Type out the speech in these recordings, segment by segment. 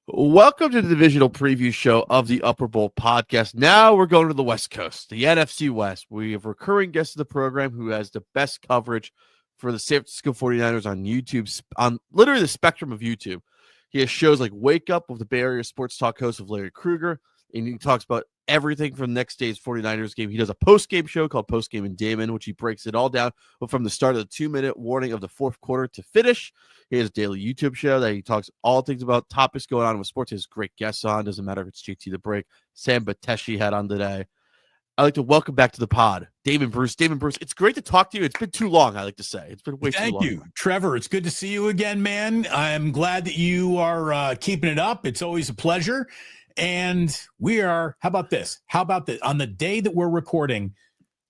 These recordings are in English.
Welcome to the divisional preview show of the Upper Bowl podcast. Now we're going to the West Coast, the NFC West. We have a recurring guest of the program who has the best coverage for the San Francisco 49ers on YouTube, on literally the spectrum of YouTube. He has shows like Wake Up with the Bay Area Sports Talk host of Larry Krueger, and he talks about everything from the next day's 49ers game. He does a post-game show called Post-Game and Damon, which he breaks it all down from the start of the 2-minute warning of the fourth quarter to finish. He has a daily YouTube show that he talks all things about topics going on with sports. He has great guests on. Doesn't matter if it's JT The Break, Sam Bateshi had on today. I'd like to welcome back to the pod, Damon Bruce. Damon Bruce, it's great to talk to you. It's been too long, I like to say. It's been way too long. Thank you, Trevor. It's good to see you again, man. I'm glad that you are keeping it up. It's always a pleasure. And we are, how about this? On the day that we're recording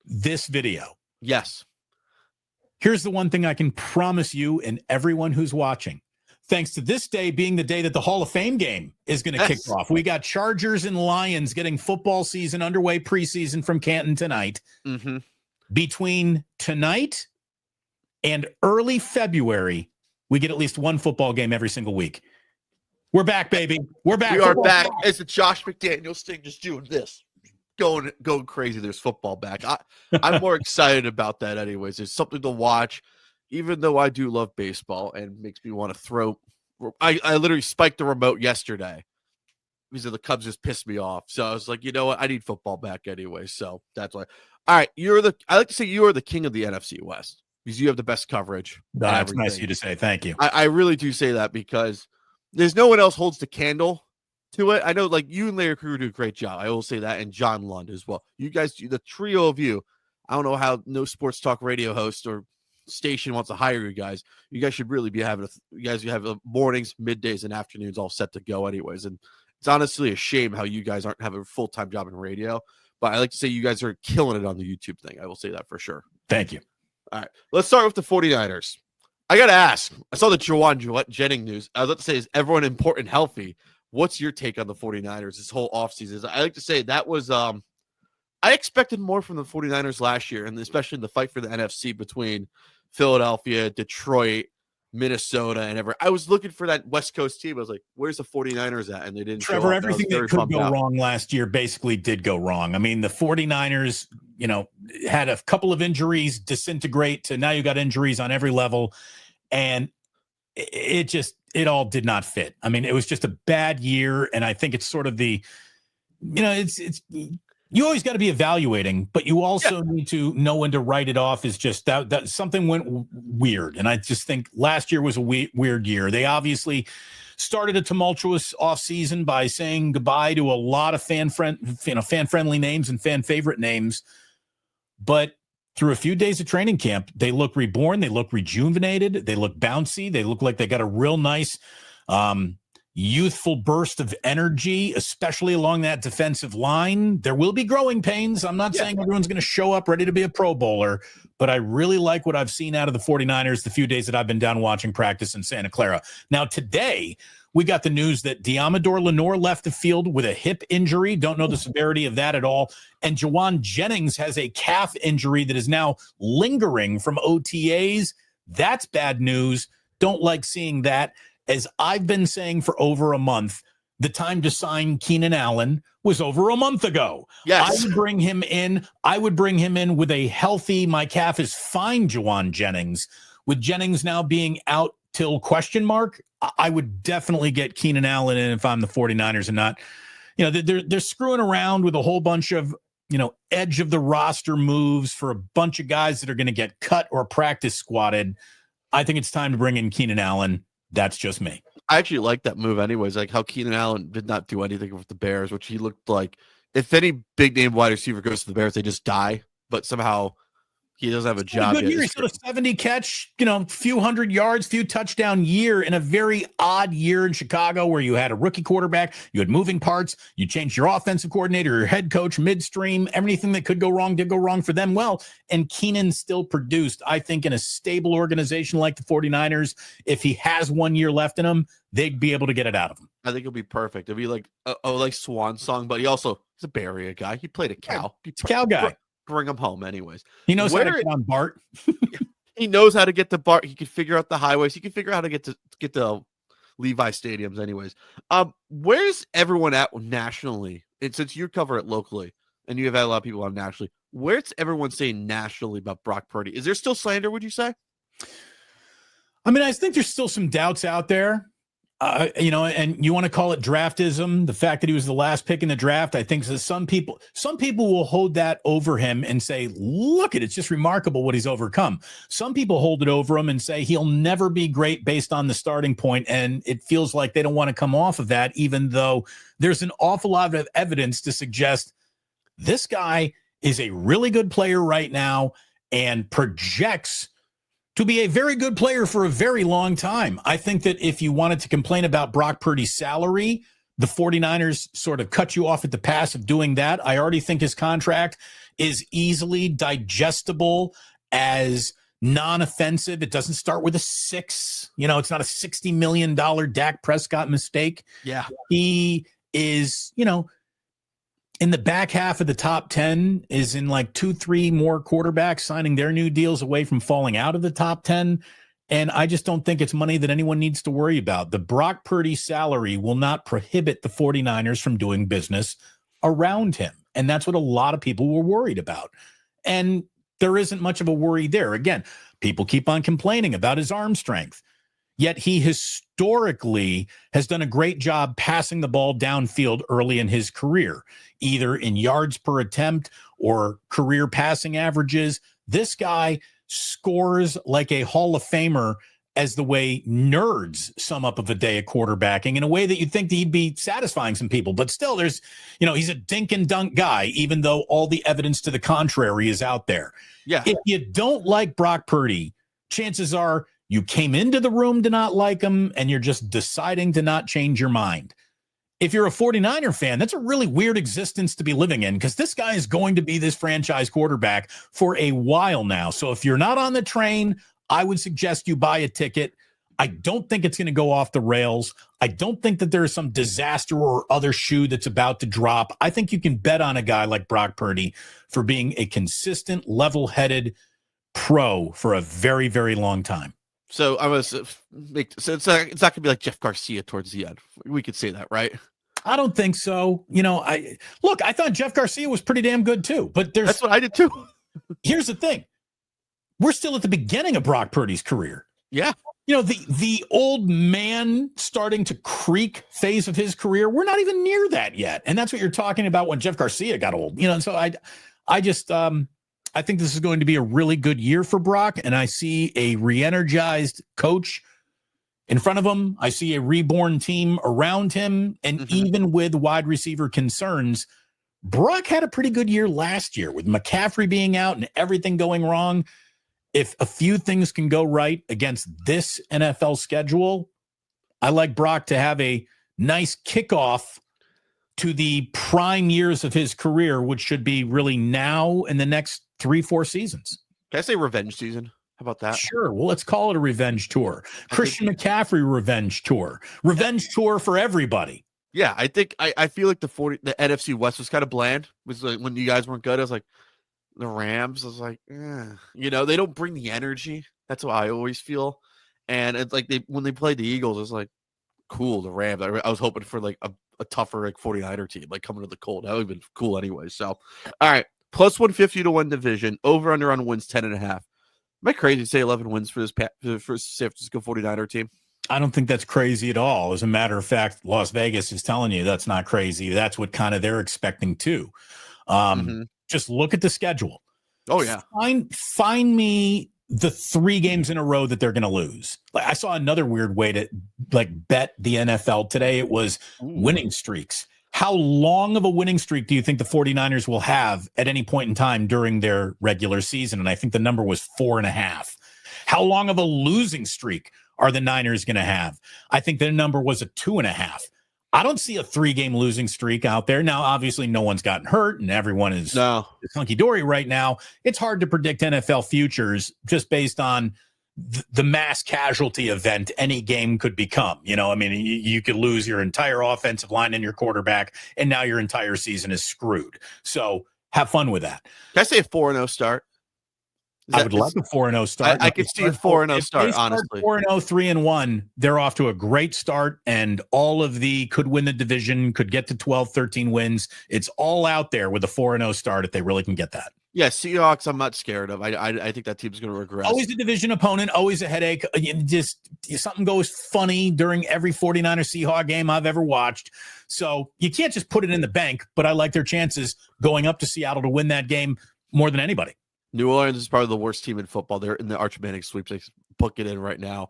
this video? Yes. Here's the one thing I can promise you and everyone who's watching. Thanks to this day being the day that the Hall of Fame game is going to kick off. We got Chargers and Lions getting football season underway preseason from Canton tonight. Mm-hmm. Between tonight and early February, we get at least one football game every single week. We're back, baby. We're back. We are back. It's the Josh McDaniels thing, just doing this. Going crazy. There's football back. I'm more excited about that anyways. It's something to watch, even though I do love baseball and makes me want to throw. I literally spiked the remote yesterday because the Cubs just pissed me off. So I was like, you know what? I need football back anyway. So that's why. All right. I like to say you are the king of the NFC West because you have the best coverage. That's nice of you to say. Thank you. I really do say that because there's no one else holds the candle to it. I know, like, you and Larry Krueger do a great job. I will say that, and John Lund as well. You guys, the trio of you, I don't know how no sports talk radio host or station wants to hire you guys. You guys should really be having you have mornings, middays, and afternoons all set to go anyways. And it's honestly a shame how you guys aren't having a full-time job in radio. But I like to say you guys are killing it on the YouTube thing. I will say that for sure. Thank you. All right, let's start with the 49ers. I got to ask, I saw the Juwan Jennings news. I was about to say, is everyone important healthy? What's your take on the 49ers this whole offseason? I like to say that was I expected more from the 49ers last year, and especially in the fight for the NFC between Philadelphia, Detroit, Minnesota, and everything. I was looking for that West Coast team. I was like, where's the 49ers at? And they didn't Trevor, everything that could go wrong last year basically did go wrong. I mean, the 49ers, had a couple of injuries disintegrate to now you got injuries on every level. And it all did not fit. I mean, it was just a bad year. And I think it's sort of you always got to be evaluating, but you also need to know when to write it off as just that something went weird. And I just think last year was a weird year. They obviously started a tumultuous offseason by saying goodbye to a lot of fan-friendly names and fan favorite names. But through a few days of training camp, they look reborn. They look rejuvenated. They look bouncy. They look like they got a real nice youthful burst of energy, especially along that defensive line. There will be growing pains. I'm not saying everyone's going to show up ready to be a Pro Bowler, but I really like what I've seen out of the 49ers the few days that I've been down watching practice in Santa Clara. Now, today, we got the news that Deommodore Lenoir left the field with a hip injury. Don't know the severity of that at all. And Juwan Jennings has a calf injury that is now lingering from OTAs. That's bad news. Don't like seeing that. As I've been saying for over a month, the time to sign Keenan Allen was over a month ago. Yes. I would bring him in with a healthy, my calf is fine, Juwan Jennings. With Jennings now being out till question mark, I would definitely get Keenan Allen in if I'm the 49ers and not, they're screwing around with a whole bunch of, edge of the roster moves for a bunch of guys that are going to get cut or practice squatted. I think it's time to bring in Keenan Allen. That's just me. I actually like that move anyways, like how Keenan Allen did not do anything with the Bears, which he looked like if any big name wide receiver goes to the Bears, they just die. But somehow he doesn't have a job yet. He's got a 70 catch, few hundred yards, few touchdown year in a very odd year in Chicago where you had a rookie quarterback, you had moving parts, you changed your offensive coordinator, your head coach midstream, everything that could go wrong did go wrong for them. Well, and Keenan still produced. I think in a stable organization like the 49ers, if he has 1 year left in him, they'd be able to get it out of him. I think it'll be perfect. It'll be like like Swan Song, but he's a Bay Area guy. He played a cow. He's a cow guy. Bring him home anyways. He knows how to get on Bart. He knows how to get to Bart. He can figure out the highways. He can figure out how to get the Levi stadiums anyways. Where's everyone at nationally? And since you cover it locally and you have had a lot of people on nationally, where's everyone saying nationally about Brock Purdy? Is there still slander, would you say? I mean, I think there's still some doubts out there. And you want to call it draftism, the fact that he was the last pick in the draft. I think that some people will hold that over him and say, look, it's just remarkable what he's overcome. Some people hold it over him and say he'll never be great based on the starting point. And it feels like they don't want to come off of that, even though there's an awful lot of evidence to suggest this guy is a really good player right now and projects to be a very good player for a very long time. I think that if you wanted to complain about Brock Purdy's salary, the 49ers sort of cut you off at the pass of doing that. I already think his contract is easily digestible as non-offensive. It doesn't start with a 6. It's not a $60 million Dak Prescott mistake. Yeah. He is, in the back half of the top 10 is in like 2-3 more quarterbacks signing their new deals away from falling out of the top 10. And I just don't think it's money that anyone needs to worry about. The Brock Purdy salary will not prohibit the 49ers from doing business around him. And that's what a lot of people were worried about. And there isn't much of a worry there. Again, people keep on complaining about his arm strength. Yet he historically has done a great job passing the ball downfield early in his career, either in yards per attempt or career passing averages. This guy scores like a Hall of Famer, as the way nerds sum up of a day of quarterbacking, in a way that you'd think that he'd be satisfying some people. But still, there's, he's a dink and dunk guy, even though all the evidence to the contrary is out there. Yeah. If you don't like Brock Purdy, chances are you came into the room to not like him, and you're just deciding to not change your mind. If you're a 49er fan, that's a really weird existence to be living in, because this guy is going to be this franchise quarterback for a while now. So if you're not on the train, I would suggest you buy a ticket. I don't think it's going to go off the rails. I don't think that there's some disaster or other shoe that's about to drop. I think you can bet on a guy like Brock Purdy for being a consistent, level-headed pro for a very, very long time. So I was it's not gonna be like Jeff Garcia towards the end. We could say that, right? I don't think so. I thought Jeff Garcia was pretty damn good too. But that's what I did too. Here's the thing: we're still at the beginning of Brock Purdy's career. Yeah, the old man starting to creak phase of his career. We're not even near that yet, and that's what you're talking about when Jeff Garcia got old. So I think this is going to be a really good year for Brock, and I see a re-energized coach in front of him. I see a reborn team around him, and even with wide receiver concerns, Brock had a pretty good year last year with McCaffrey being out and everything going wrong. If a few things can go right against this NFL schedule, I like Brock to have a nice kickoff to the prime years of his career, which should be really now in the next 3-4 seasons. Can I say revenge season? How about that? Sure. Well, let's call it a revenge tour. Christian McCaffrey revenge tour. Revenge tour for everybody. Yeah, I think I feel like the NFC West was kind of bland. It was like when you guys weren't good, I was like, the Rams, I was like, they don't bring the energy. That's what I always feel. And it's like when they played the Eagles, it was like, cool, the Rams. I was hoping for like a tougher 49er team, like coming to the cold. That would have been cool anyway. So, all right. Plus 150 to win division. Over under on wins 10.5. Am I crazy to say 11 wins for this for San Francisco 49er team? I don't think that's crazy at all. As a matter of fact, Las Vegas is telling you that's not crazy. That's what kind of they're expecting too. Just look at the schedule. Oh yeah. Find me the 3 games in a row that they're going to lose. Like I saw another weird way to bet the NFL today. It was winning streaks. How long of a winning streak do you think the 49ers will have at any point in time during their regular season? And I think the number was 4.5. How long of a losing streak are the Niners going to have? I think their number was a 2.5. I don't see a 3-game losing streak out there. Now, obviously, no one's gotten hurt and everyone is hunky-dory right now. It's hard to predict NFL futures just based on the mass casualty event any game could become. You could lose your entire offensive line and your quarterback, and now your entire season is screwed. So have fun with that. Can I say a 4-0 start? I would love a 4-0 start. I could see a 4-0 start, honestly. 4-0, 3-1, they're off to a great start, and all of the could win the division, could get to 12, 13 wins. It's all out there with a 4-0 start if they really can get that. Yeah, Seahawks, I'm not scared of. I think that team's going to regress. Always a division opponent, always a headache. Just something goes funny during every 49er Seahawks game I've ever watched. So you can't just put it in the bank, but I like their chances going up to Seattle to win that game more than anybody. New Orleans is probably the worst team in football. They're in the Arch Manning sweepstakes. Book it in right now.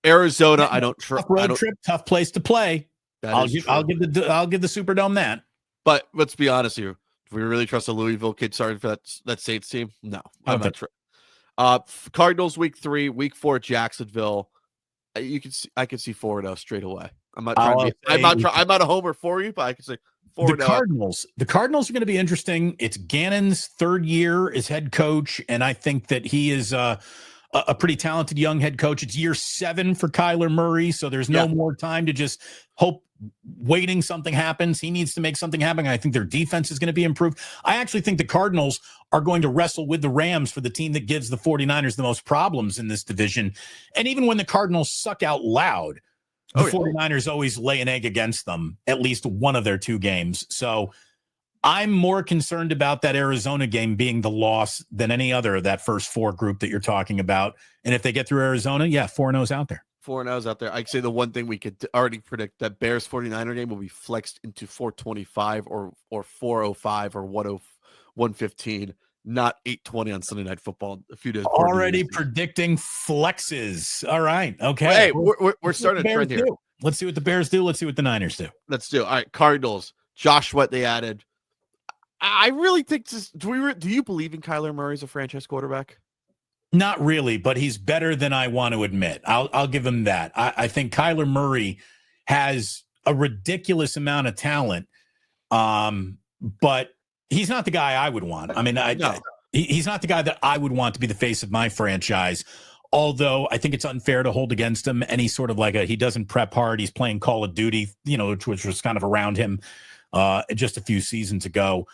Arizona, I don't trust. Road trip, tough place to play. I'll give the Superdome that. But let's be honest here. Do we really trust a Louisville kid starting for that Saints team? No, I'm not sure. Cardinals week 3, week 4 Jacksonville. I can see 4-0 straight away. I'm not a homer for you, but I can say 4-0. The Cardinals are going to be interesting. It's Gannon's 3rd year as head coach, and I think that he is a pretty talented young head coach. It's year 7 for Kyler Murray, so there's no more time to just waiting something happens. He needs to make something happen. I think their defense is going to be improved. I actually think the Cardinals are going to wrestle with the Rams for the team that gives the 49ers the most problems in this division. And even when the Cardinals suck out loud, the 49ers always lay an egg against them, at least one of their 2 games. So I'm more concerned about that Arizona game being the loss than any other of that first 4 group that you're talking about. And if they get through Arizona, 4-0's out there. 4-0's out there. I'd say the one thing we could already predict, that Bears 49er game will be flexed into 425 or 405 or 115, not 820 on Sunday Night Football. A few days already predicting flexes. All right. Okay. Hey, we're starting a trend here. Let's see what the Bears do. Let's see what the Niners do. Let's do it. All right. Cardinals. Josh Sweat, they added. I really think this. Do you believe in Kyler Murray as a franchise quarterback? Not really, but he's better than I want to admit. I'll give him that. I think Kyler Murray has a ridiculous amount of talent, but he's not the guy I would want. I mean, he's not the guy that I would want to be the face of my franchise. Although I think it's unfair to hold against him any sort of he doesn't prep hard. He's playing Call of Duty, which was kind of around him just a few seasons ago.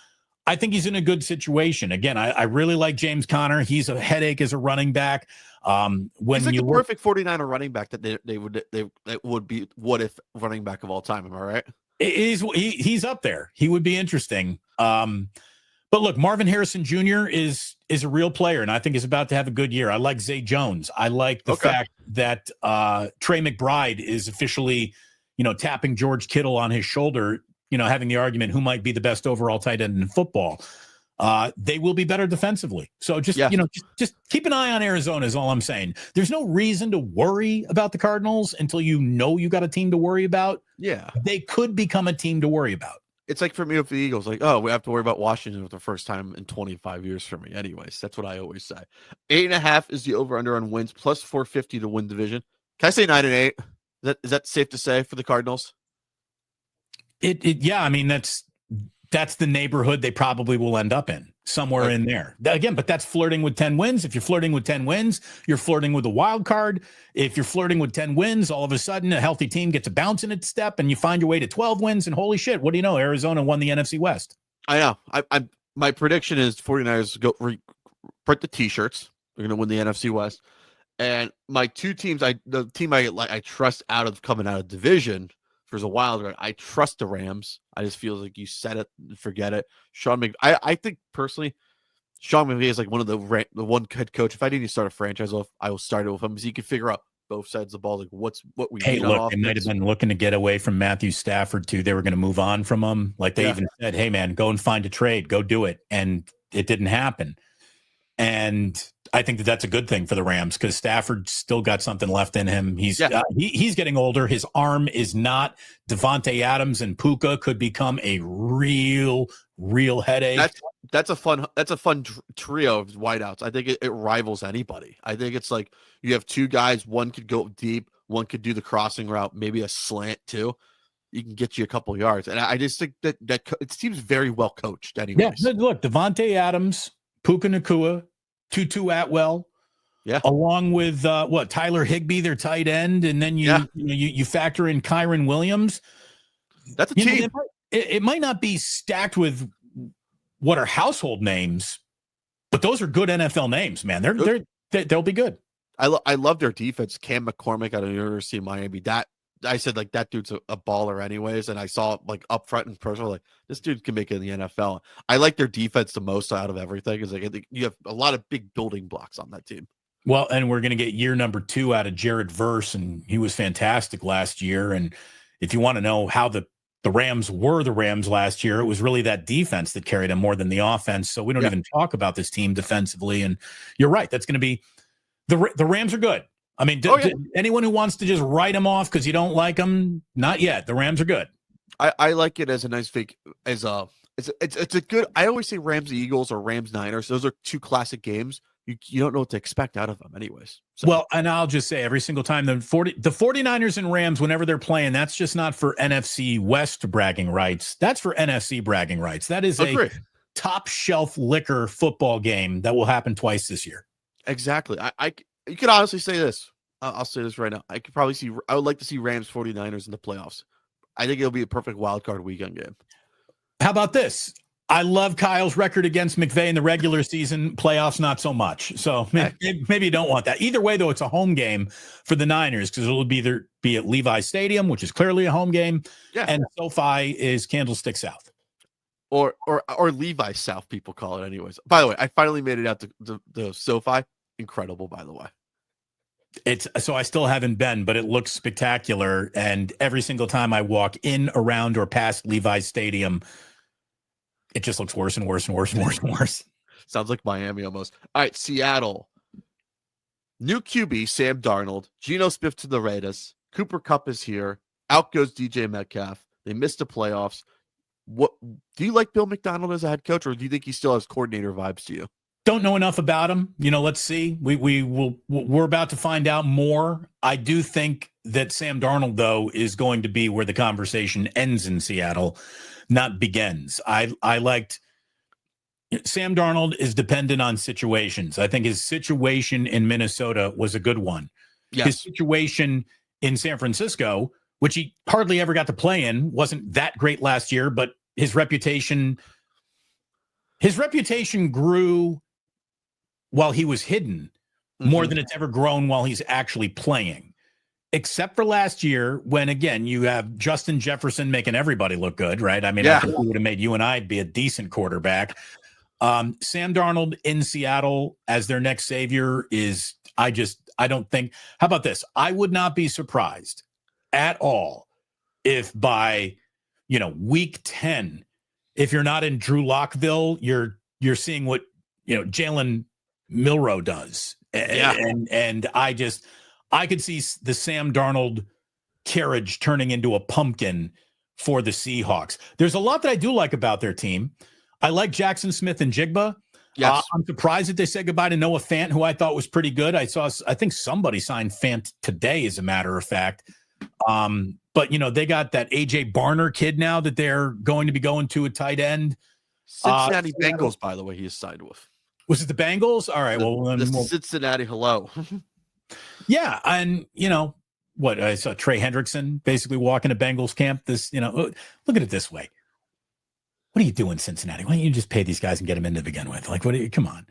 I think he's in a good situation. Again, I really like James Conner. He's a headache as a running back. When he's the perfect 49er running back that they would be what if running back of all time. Am I right? He's up there. He would be interesting. But look, Marvin Harrison Jr. is a real player, and I think he's about to have a good year. I like Zay Jones. I like the fact that Trey McBride is officially, tapping George Kittle on his shoulder, having the argument who might be the best overall tight end in football. They will be better defensively. So just keep an eye on Arizona is all I'm saying. There's no reason to worry about the Cardinals until you got a team to worry about. Yeah. They could become a team to worry about. It's like for me with the Eagles, we have to worry about Washington for the first time in 25 years for me. Anyways, that's what I always say. 8.5 is the over-under on wins, plus 450 to win division. Can I say 9-8? Is that safe to say for the Cardinals? I mean, that's the neighborhood they probably will end up in, somewhere in there. Again, but that's flirting with 10 wins. If you're flirting with 10 wins, you're flirting with a wild card. If you're flirting with 10 wins, all of a sudden a healthy team gets a bounce in its step and you find your way to 12 wins, and holy shit, what do you know? Arizona won the NFC West. I know. My prediction is 49ers print the t-shirts. They're going to win the NFC West. And my 2 teams, the team I trust coming out of division, there's a wild card. I trust the Rams. I just feel like you said it and forget it. I think personally, Sean McVay is like one of the one head coach. If I need to start a franchise off, I will start it with him because he can figure out both sides of the ball, like what we need. Look, they might have been looking to get away from Matthew Stafford too. They were going to move on from him. Like they even said, "Hey man, go and find a trade. Go do it," and it didn't happen. And I think that's a good thing for the Rams because Stafford still got something left in him. He's getting older. His arm is not. Devontae Adams and Puka could become a real headache. That's a fun trio of wideouts. I think it rivals anybody. I think it's like you have 2 guys. One could go deep. One could do the crossing route, maybe a slant too. You can get you a couple yards. And I just think that it seems very well coached anyways. Yeah, look, Devontae Adams, Puka Nacua, Tutu Atwell, along with Tyler Higbee, their tight end, and then you factor in Kyron Williams. That's a team. It might not be stacked with what are household names, But those are good NFL names, man. They'll be good. I love their defense. Cam McCormick out of the University of Miami. That I said like that dude's a baller anyways, and I saw like up front in person like this dude can make it in the NFL. I like their defense the most out of everything. Is like I think you have a lot of big building blocks on that team. Well, and we're going to get year number 2 out of Jared Verse, and he was fantastic last year. And if you want to know how the Rams were the Rams last year, it was really that defense that carried them more than the offense. So we don't even talk about this team defensively. And you're right. That's going to be the Rams are good. I mean, anyone who wants to just write them off because you don't like them, not yet. The Rams are good. I like it as a nice fake it's a good. I always say Rams Eagles or Rams Niners. Those are 2 classic games. You don't know what to expect out of them anyways. So. Well, and I'll just say every single time the 49ers and Rams, whenever they're playing, that's just not for NFC West bragging rights. That's for NFC bragging rights. That is a top shelf liquor football game that will happen twice this year. Exactly. You could honestly say this. I'll say this right now. I would like to see Rams 49ers in the playoffs. I think it'll be a perfect wild card weekend game. How about this? I love Kyle's record against McVay in the regular season. Playoffs, not so much. So maybe you don't want that. Either way, though, it's a home game for the Niners because it'll either be at Levi Stadium, which is clearly a home game, and SoFi is Candlestick South. Or Levi South, people call it anyways. By the way, I finally made it out to the SoFi. Incredible, by the way. So I still haven't been, but it looks spectacular. And every single time I walk in, around, or past Levi Stadium, it just looks worse and worse and worse and worse and worse. Sounds like Miami almost. All right, Seattle. New QB, Sam Darnold. Geno Smith to the Raiders. Cooper Kupp is here. Out goes DJ Metcalf. They missed the playoffs. What do you like Bill McDonald as a head coach, or do you think he still has coordinator vibes to you? Don't know enough about him. Let's see. We're about to find out more. I do think that Sam Darnold, though, is going to be where the conversation ends in Seattle, not begins. I liked Sam Darnold is dependent on situations. I think his situation in Minnesota was a good one. Yes. His situation in San Francisco, which he hardly ever got to play in, wasn't that great last year, but his reputation grew while he was hidden more than it's ever grown while he's actually playing. Except for last year, when, again, you have Justin Jefferson making everybody look good, right? I mean, I think he would have made you and I be a decent quarterback. Sam Darnold in Seattle as their next savior is, I don't think, how about this? I would not be surprised at all if by, week 10, if you're not in Drew Lockville, you're seeing what, Jalen Milroe does. And I could see the Sam Darnold carriage turning into a pumpkin for the Seahawks. There's a lot that I do like about their team. I like Jackson Smith and Jigba. Yes. I'm surprised that they said goodbye to Noah Fant, who I thought was pretty good. I think somebody signed Fant today, as a matter of fact. But, they got that A.J. Barner kid now that they're going to be going to a tight end. Cincinnati Bengals, by the way, he is signed with. Was it the Bengals? All right. The Cincinnati hello. Yeah. And, what I saw Trey Hendrickson basically walking to Bengals camp. Look at it this way. What are you doing, Cincinnati? Why don't you just pay these guys and get them in to begin with? Like, come on.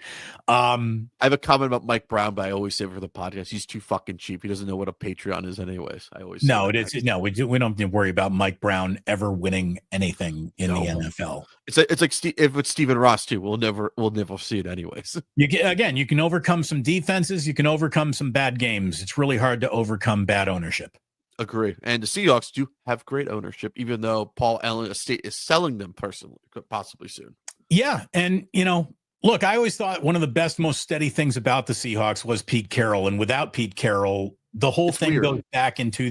I have a comment about Mike Brown, but I always say for the podcast, he's too fucking cheap. He doesn't know what a Patreon is anyways. We don't worry about Mike Brown ever winning anything in the NFL. It's like if it's Stephen Ross too, we'll never see it anyways. You can overcome some defenses. You can overcome some bad games. It's really hard to overcome bad ownership. Agree. And the Seahawks do have great ownership, even though Paul Allen Estate is selling them personally, possibly soon. Yeah. And, look, I always thought one of the best, most steady things about the Seahawks was Pete Carroll. And without Pete Carroll, the whole thing goes back into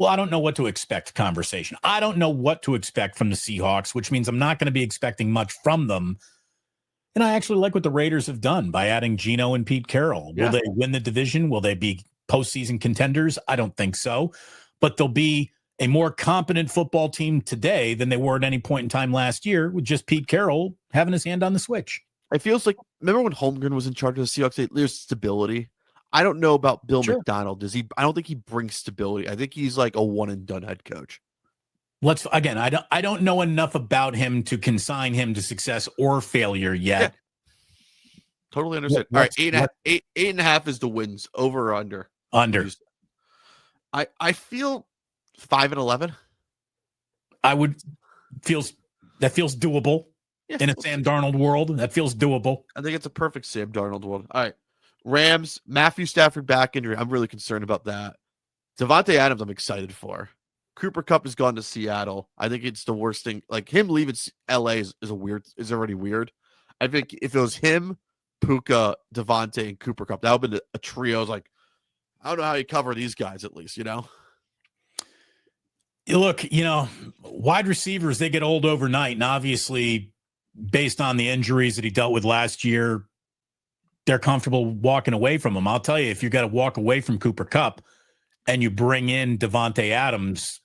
I don't know what to expect conversation. I don't know what to expect from the Seahawks, which means I'm not going to be expecting much from them. And I actually like what the Raiders have done by adding Geno and Pete Carroll. Will they win the division? Will they be postseason contenders? I don't think so. But they'll be a more competent football team today than they were at any point in time last year with just Pete Carroll having his hand on the switch. It feels like, remember when Holmgren was in charge of the Seahawks? There's stability. I don't know about Bill McDonald. I don't think he brings stability. I think he's like a one and done head coach. I don't know enough about him to consign him to success or failure yet. Totally understand. All right, 8.5 is the wins. Over or under? Under. I feel 5-11. That feels doable in a Sam Darnold world. That feels doable. I think it's a perfect Sam Darnold world. All right, Rams, Matthew Stafford back injury. I'm really concerned about that. Devontae Adams, I'm excited for. Cooper Kupp has gone to Seattle. I think it's the worst thing. Like him leaving LA is already weird. I think if it was him, Puka, Devontae, and Cooper Kupp, that would have been a trio. I was like, I don't know how you cover these guys at least, Look, wide receivers, they get old overnight. And obviously, based on the injuries that he dealt with last year, they're comfortable walking away from him. I'll tell you, if you got to walk away from Cooper Kupp and you bring in Devontae Adams,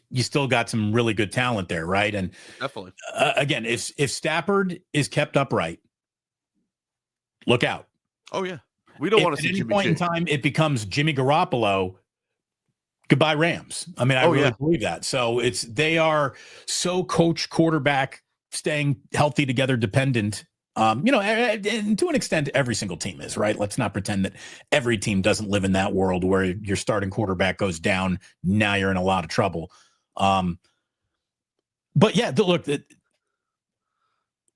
you still got some really good talent there, right? And definitely, again, if Stafford is kept upright, look out. Oh yeah, we don't want to see Jimmy. At any point in time, it becomes Jimmy Garoppolo. Goodbye, Rams. I mean, I really believe that. So they are so coach, quarterback, staying healthy together, dependent. And to an extent, every single team is, right? Let's not pretend that every team doesn't live in that world where your starting quarterback goes down. Now you're in a lot of trouble. But yeah, look,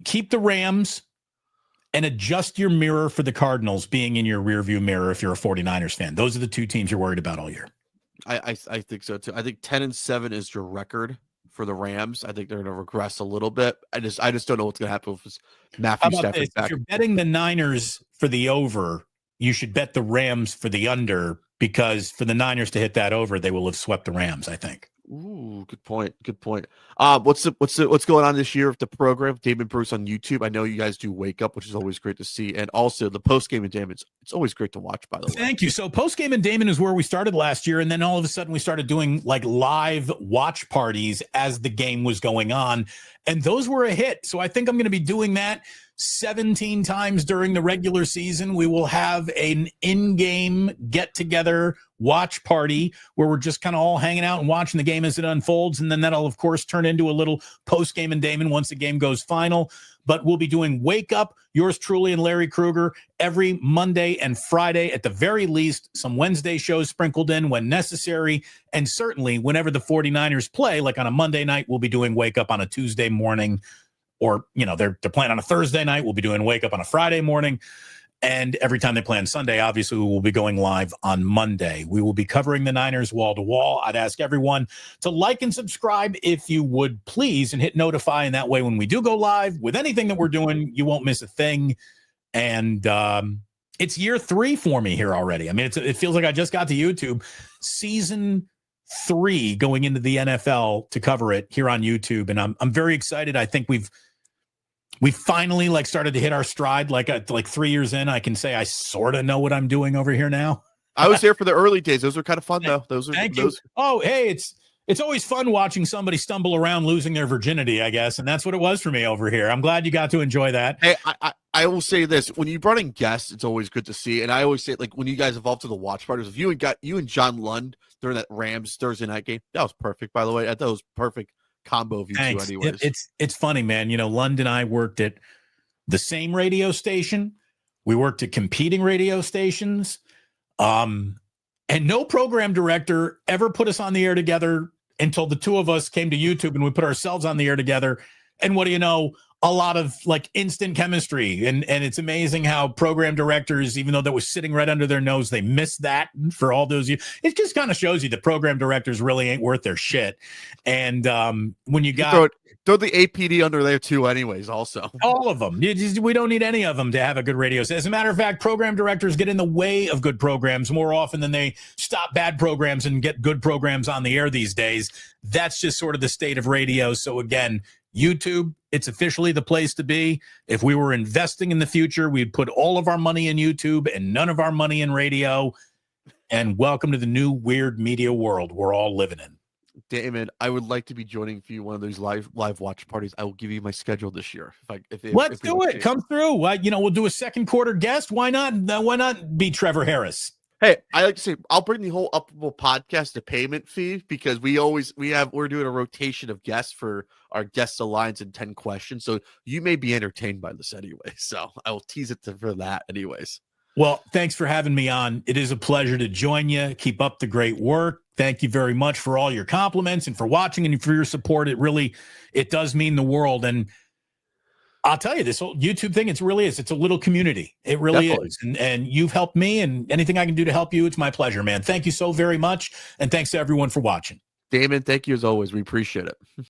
keep the Rams and adjust your mirror for the Cardinals being in your rearview mirror if you're a 49ers fan. Those are the two teams you're worried about all year. I think so too. I think 10-7 is your record for the Rams. I think they're going to regress a little bit. I just don't know what's going to happen with Matthew Stafford back. If you're betting the Niners for the over, you should bet the Rams for the under, because for the Niners to hit that over, they will have swept the Rams, I think. Ooh, good point. Good point. What's going on this year with the program? Damon Bruce on YouTube. I know you guys do Wake Up, which is always great to see, and also the post game and Damon. It's always great to watch. By the way, thank you. So post game and Damon is where we started last year, and then all of a sudden we started doing like live watch parties as the game was going on, and those were a hit. So I think I'm going to be doing that 17 times during the regular season. We will have an in-game get-together watch party where we're just kind of all hanging out and watching the game as it unfolds. And then that'll, of course, turn into a little post-game and Damon once the game goes final. But we'll be doing Wake Up, yours truly and Larry Krueger, every Monday and Friday at the very least, some Wednesday shows sprinkled in when necessary. And certainly whenever the 49ers play, like on a Monday night, we'll be doing Wake Up on a Tuesday morning. Or, they're playing on a Thursday night. We'll be doing Wake Up on a Friday morning. And every time they play on Sunday, obviously, we will be going live on Monday. We will be covering the Niners wall to wall. I'd ask everyone to like and subscribe if you would please, and hit notify. And that way, when we do go live with anything that we're doing, you won't miss a thing. And it's year 3 for me here already. I mean, it feels like I just got to YouTube. Season 3 going into the NFL to cover it here on YouTube. And I'm very excited. I think we've finally started to hit our stride. Like 3 years in, I can say I sort of know what I'm doing over here now. I was there for the early days. Those were kind of fun, though. Thank you. Oh, hey, it's always fun watching somebody stumble around losing their virginity, I guess, and that's what it was for me over here. I'm glad you got to enjoy that. Hey, I will say this: when you brought in guests, it's always good to see. And I always say, like, when you guys evolved to the watch parties, if you and John Lund during that Rams Thursday night game, that was perfect. By the way, I thought it was perfect combo of you two. Anyways, it's funny, man. Lund and I worked at the same radio station. We worked at competing radio stations. And no program director ever put us on the air together until the two of us came to YouTube and we put ourselves on the air together. And what do you know? A lot of instant chemistry. And it's amazing how program directors, even though that was sitting right under their nose, they missed that for all those years. It just kind of shows you that program directors really ain't worth their shit. And when you got throw the APD under there too, anyways, also. All of them. We don't need any of them to have a good radio. As a matter of fact, program directors get in the way of good programs more often than they stop bad programs and get good programs on the air these days. That's just sort of the state of radio. So again, YouTube, it's officially the place to be. If we were investing in the future, we'd put all of our money in YouTube and none of our money in radio. And welcome to the new weird media world we're all living in. Damon, I would like to be joining for you one of those live watch parties. I will give you my schedule this year. Let's do it. Come through. We'll do a second quarter guest. Why not? Why not be Trevor Harris? Hey, I like to say I'll bring the whole Upable podcast to payment fee because we're doing a rotation of guests for our guest alliance in 10 questions. So you may be entertained by this anyway. So I will tease it for that anyways. Well, thanks for having me on. It is a pleasure to join you. Keep up the great work. Thank you very much for all your compliments and for watching and for your support. It does mean the world. And I'll tell you, this whole YouTube thing, it's a little community. It really Definitely. is. And you've helped me, and anything I can do to help you, it's my pleasure, man. Thank you so very much. And thanks to everyone for watching. Damon, thank you as always. We appreciate it.